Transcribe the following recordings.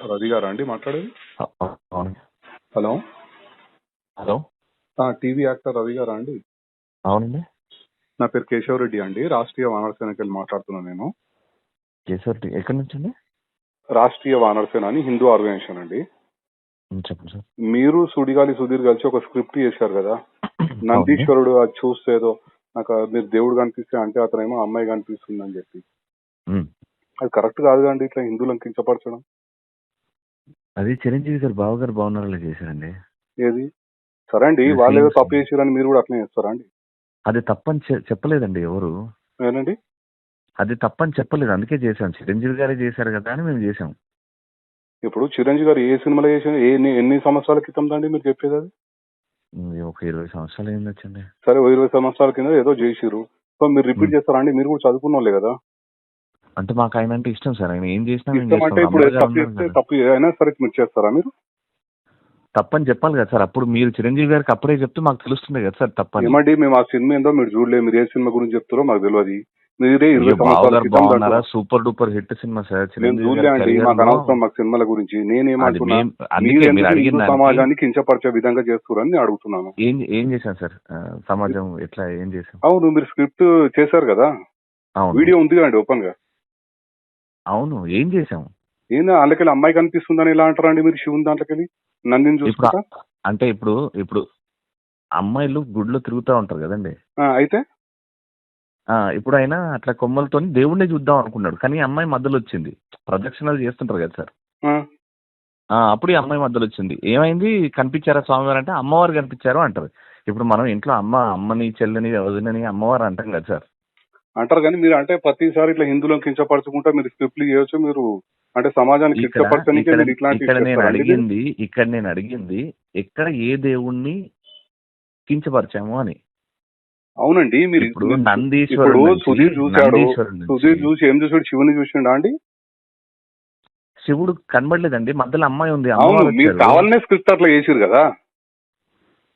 రవి గారా అండి మాట్లాడేది? అవును. Hello. Hello. TV actor Ravi గారా అండి? అవునండి. నా పేరు కేశవరెడ్డి అండి, రాష్ట్రీయ వానర సేనకి వెళ్ళి మాట్లాడుతున్నాను నేను. కేశవరెడ్డి ఎక్కడి నుంచి అండి? రాష్ట్రీయ వానర సేన అని హిందూ ఆర్గనైజేషన్ అండి. చెప్పండి సార్. మీరు సుడిగాలి సుధీర్ కలిసి ఒక స్క్రిప్ట్ చేశారు కదా, నందీశ్వరుడు అది చూస్తే ఏదో నాకు మీరు దేవుడు కనిపిస్తే అంటే అతనేమో అమ్మాయి కనిపిస్తుంది అని చెప్పి. అది కరెక్ట్ కాదు అండి, ఇట్లా హిందువులను కించపరచడం. అది చిరంజీవి గారు బావగారు బాగున్నారో చేశారండి. ఏది సరే అండి, వాళ్ళు ఏదో తప్పు చేశారని మీరు కూడా అట్లనే చేస్తారా అండి? అది తప్పని చెప్పలేదండి ఎవరు. ఏనండి? అది తప్పని చెప్పలేదు, అందుకే చేశాం. చిరంజీవి గారే చేశారు కదా అని మేము చేసాం. ఇప్పుడు చిరంజీవి గారు ఏ సినిమాలో చేసిన ఎన్ని సంవత్సరాల క్రితం అండి మీరు చెప్పేది? అది ఒక 20 సంవత్సరాలు అయింది వచ్చండి. సరే, 20 సంవత్సరాల కింద ఏదో చేసిరు, సో మీరు రిపీట్ చేస్తారా అండి? మీరు కూడా చదువుకున్న వాళ్ళే కదా. అంటే మాకు ఆయన అంటే ఇష్టం సార్, ఆయన ఏం చేసినా ఇష్టం అంటే ఇప్పుడు తప్పు అయినా సరే మీరు చేస్తారా? మీరు తప్పని చెప్పాలి కదా సార్. అప్పుడు మీరు చిరంజీవి గారికి అప్పుడే చెప్తే మాకు తెలుస్తుంది కదా సార్ తప్పని. ఏమండి, మేము ఆ సినిమా ఏందో మీరు చూడలేదు, మీరు ఏ సినిమా గురించి చెప్తారో మాకు తెలియదు. మీరే 20 సంవత్సరాల క్రితం super duper hit cinema sir. నేను చూడలే అండి, మాకు అనవసరం మాకు సినిమాల గురించి. నేనేమంటున్నా, సమాజాన్ని కించపరిచే విధంగా చేస్తున్నారని నేను అడుగుతున్నాను. ఏం చేశాను సార్ సమాజం ఎట్లా ఏం చేశాం? అవును, మీరు స్క్రిప్ట్ చేశారు కదా, వీడియో ఉంది కదండి ఓపెన్ గా. అవును, ఏం చేసాం? ఏందా అందుకెళ్ళి అమ్మాయి కనిపిస్తుందని ఎలా అంటారండి మీరు? శివుని దాంట్లోకెళ్ళి నందిని చూసుకుంటా అంటే ఇప్పుడు అమ్మాయిలు గుడిలో తిరుగుతూ ఉంటారు కదండి. అయితే ఇప్పుడు ఆయన అట్లా కొమ్మలతో దేవుడిని చూద్దాం అనుకున్నాడు, కానీ అమ్మాయి మధ్యలో వచ్చింది. ప్రదక్షిణలు చేస్తుంటారు కదా సార్, అప్పుడు ఈ అమ్మాయి మధ్యలో వచ్చింది. ఏమైంది, కనిపించారా స్వామివారు అంటే అమ్మవారు కనిపించారు అంటారు. ఇప్పుడు మనం ఇంట్లో అమ్మని చెల్లని వదినని అమ్మవారు అంటాం కదా సార్. అంటారు, కానీ మీరు అంటే ప్రతిసారి ఇట్లా హిందువులను కించపరచుకుంటా మీరు స్క్రిప్ట్లు చేయొచ్చు. మీరు అంటే సమాజానికి ఇక్కడ నేను అడిగింది ఎక్కడ ఏ దేవుణ్ణి కించపరిచాము అని. అవునండి, మీరు ఇప్పుడు నందీశ్వరుడు సుధీర్ చూసి ఏం చూసాడు? శివుని చూసిండా అండి? శివుడు కనబడలేదండి, మధ్యలో అమ్మాయి ఉంది. మీరు కావాలనే స్క్రిప్ట్ అట్లా చేసిరు కదా,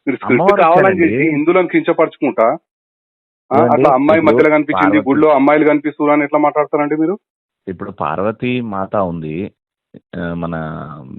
మీరు స్క్రిప్ట్ కావాలని చేసి హిందువులను కించపరచుకుంటా అట్లా అమ్మాయి మధ్యలో కనిపించింది, గుడిలో అమ్మాయిలు కనిపిస్తున్నారు అని ఎట్లా మాట్లాడతారండి మీరు? ఇప్పుడు పార్వతీ మాత ఉంది, మన